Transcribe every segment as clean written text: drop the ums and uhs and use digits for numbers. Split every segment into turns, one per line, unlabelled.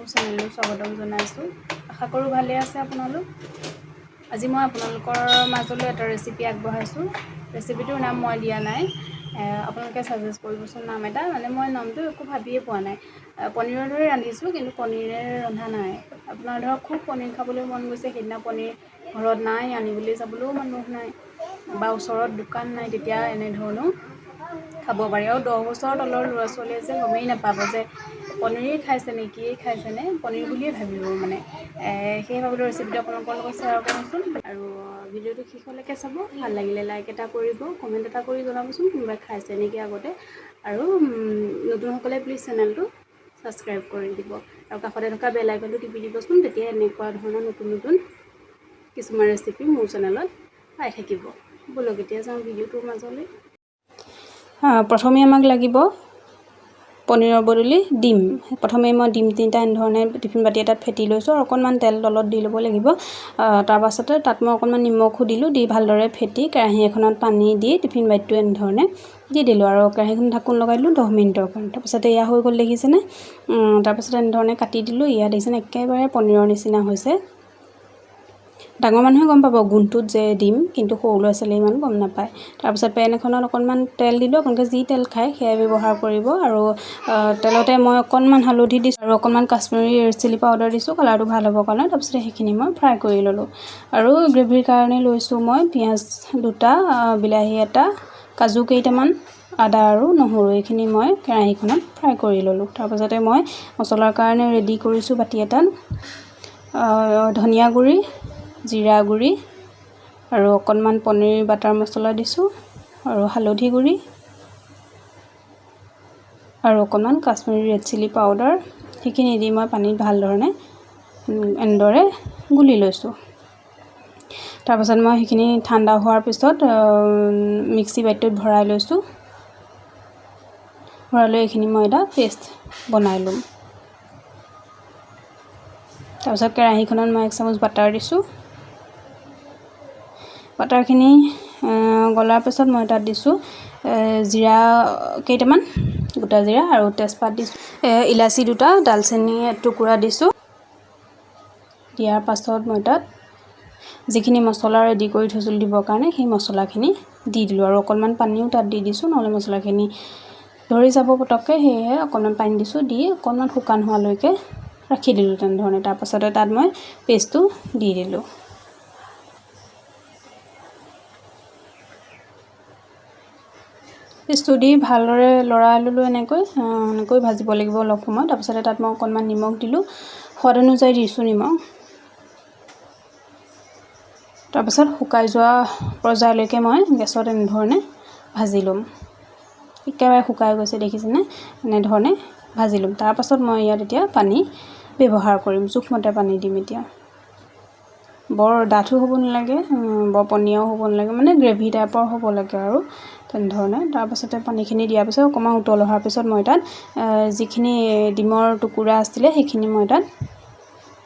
মোৰ চেনেললৈ স্বাগতম জনাইছোঁ। আশা কৰোঁ ভালে আছে আপোনালোক। আজি মই আপোনালোকৰ মাজলৈ এটা ৰেচিপি আগবঢ়াইছোঁ। ৰেচিপিটোৰ নাম মই দিয়া নাই, আপোনালোকে ছাজেষ্ট কৰিবচোন নাম এটা। মানে মই নামটো একো ভাবিয়ে পোৱা নাই। পনীৰৰ দৰে ৰান্ধিছোঁ, কিন্তু পনীৰেৰে ৰন্ধা নাই। আপোনাৰ ধৰক খুব পনীৰ খাবলৈ মন গৈছে, সেইদিনা পনীৰ ঘৰত নাই, আনিবলৈ যাবলৈও মানুহ নাই বা ওচৰত দোকান নাই, তেতিয়া এনেধৰণেও খাব পাৰি। আৰু 10 বছৰৰ তলৰ ল'ৰা ছোৱালীয়ে যে গমেই নাপাব যে পনীৰেই খাইছে নে কিয়েই খাইছেনে, পনীৰ বুলিয়ে ভাবিব মানে। সেইবাবে ৰেচিপিটো আপোনালোকৰ লগত শ্বেয়াৰ কৰোঁচোন। আৰু ভিডিঅ'টো শেষলৈকে চাব। ভাল লাগিলে লাইক এটা কৰিব, কমেণ্ট এটা কৰি জনাবচোন কোনোবাই খাইছে নেকি আগতে। আৰু নতুনসকলে প্লিজ চেনেলটো ছাবস্ক্ৰাইব কৰি দিব। আৰু কাষতে থকা বেল আইকনটো টিপি দিবচোন, তেতিয়া এনেকুৱা ধৰণৰ নতুন নতুন কিছুমান ৰেচিপি মোৰ চেনেলত পাই থাকিব। ব'লক এতিয়া যাওঁ ভিডিঅ'টোৰ মাজলৈ। প্ৰথমে আমাক লাগিব পনীৰৰ বদলি ডিম। প্ৰথমে মই ডিম 3টা এনেধৰণে টিফিন বাতি এটাত ফেটি লৈছোঁ, আৰু অকণমান তেল তলত দি ল'ব লাগিব। তাৰ পাছতে তাত মই অকণমান নিমখো দিলোঁ, দি ভালদৰে ফেটি কেৰাহী এখনত পানী দি টিফিন বাতিটো এনেধৰণে দি দিলোঁ, আৰু কেৰাহীখন ঢাকোন লগাই দিলোঁ 10 মিনিটৰ কাৰণে। তাৰপিছতে এয়া হৈ গ'ল দেখিছেনে। তাৰপিছতে এনেধৰণে কাটি দিলোঁ। এয়া দেখিছেনে একেবাৰে পনীৰৰ নিচিনা হৈছে। ডাঙৰ মানুহে গম পাব গোন্ধটোত যে ডিম, কিন্তু সৰু ল'ৰা ছোৱালীয়ে ইমান গম নাপায়। তাৰপিছত পেন এখনত অকণমান তেল দিলোঁ, আপোনালোকে যি তেল খায় সেয়াই ব্যৱহাৰ কৰিব। আৰু তেলতে মই অকণমান হালধি দিছোঁ আৰু অকণমান কাশ্মীৰী ৰেড চিলি পাউডাৰ দিছোঁ কালাৰটো ভাল হ'বৰ কাৰণে। তাৰপিছতে সেইখিনি মই ফ্ৰাই কৰি ল'লোঁ। আৰু গ্ৰেভিৰ কাৰণে লৈছোঁ মই পিঁয়াজ 2টা, বিলাহী 1টা, কাজু কেইটামান, আদা আৰু নহৰু, এইখিনি মই কেৰাহীখনত ফ্ৰাই কৰি ল'লোঁ। তাৰপাছতে মই মছলাৰ কাৰণে ৰেডি কৰিছোঁ বাতি এটাত ধনিয়া গুড়ি, জিৰা গুড়ি, আৰু অকণমান পনীৰ বাটাৰ মছলা দিছোঁ, আৰু হালধি গুড়ি, আৰু অকণমান কাশ্মীৰী ৰেড চিলি পাউডাৰ। সেইখিনি দি মই পানীত ভালধৰণে এনেদৰে গুলি লৈছোঁ। তাৰপাছত মই সেইখিনি ঠাণ্ডা হোৱাৰ পিছত মিক্সি বাতিটোত ভৰাই লৈছোঁ। ভৰাই লৈ এইখিনি মই এটা পেষ্ট বনাই ল'ম। তাৰপিছত কেৰাহীখনত মই 1 চামুচ বাটাৰ দিছোঁ। বাটাৰখিনি গলাৰ পিছত মই তাত দিছোঁ জিৰা কেইটামান, গোটা জিৰা, আৰু তেজপাত দিছোঁ, ইলাচি 2টা, ডালচেনি টুকুৰা দিছোঁ। দিয়াৰ পাছত মই তাত যিখিনি মছলা ৰেডি কৰি থৈছিলোঁ দিবৰ কাৰণে, সেই মছলাখিনি দি দিলোঁ, আৰু অকণমান পানীও তাত দি দিছোঁ, নহ'লে মছলাখিনি ধৰি যাব পটককৈ, সেয়েহে অকণমান পানী দিছোঁ। দি অকণমান শুকান হোৱালৈকে ৰাখি দিলোঁ তেনেধৰণে। তাৰপাছতে তাত মই পেষ্টটো দি দিলোঁ। পেষ্টটো দি ভালদৰে লৰাই ল'লোঁ। এনেকৈ ভাজিব লাগিব অলপ সময়। তাৰপিছতে তাত মই অকণমান নিমখ দিলোঁ, সোৱাদ অনুযায়ী দিছোঁ নিমখ। তাৰপাছত শুকাই যোৱা পৰ্যায়লৈকে মই গেছত এনেধৰণে ভাজি ল'ম। একেবাৰে শুকাই গৈছে দেখিছেনে, এনেধৰণে ভাজি ল'ম। তাৰপাছত মই ইয়াত এতিয়া পানী ব্যৱহাৰ কৰিম, জোখমতে পানী দিম। এতিয়া বৰ ডাঠো হ'ব নালাগে, বৰ পনীয়াও হ'ব নালাগে, মানে গ্ৰেভি টাইপৰ হ'ব লাগে আৰু তেনেধৰণে। তাৰপাছতে পানীখিনি দিয়াৰ পিছত অকণমান উতল অহাৰ পিছত মই তাত যিখিনি ডিমৰ টুকুৰা আছিলে সেইখিনি মই তাত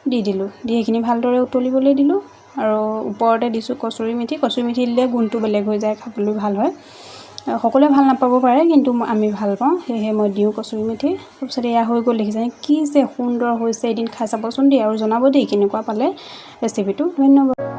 দি দিলোঁ। দি সেইখিনি ভালদৰে উতলিবলৈ দিলোঁ, আৰু ওপৰতে দিছোঁ কচুৰি মেথি। কচুৰি মেথি দিলে গোন্ধটো বেলেগ হৈ যায়, খাবলৈ ভাল হয়। সকলোৱে ভাল নাপাব পাৰে, কিন্তু আমি ভাল পাওঁ, সেয়েহে মই দিওঁ কচুৰি মেথি। তাৰপিছত এয়া হৈ গ'ল দেখিছেনে, কি যে সুন্দৰ হৈছে। এদিন খাই চাবচোন দেই, আৰু জনাব দেই কেনেকুৱা পালে ৰেচিপিটো। ধন্যবাদ।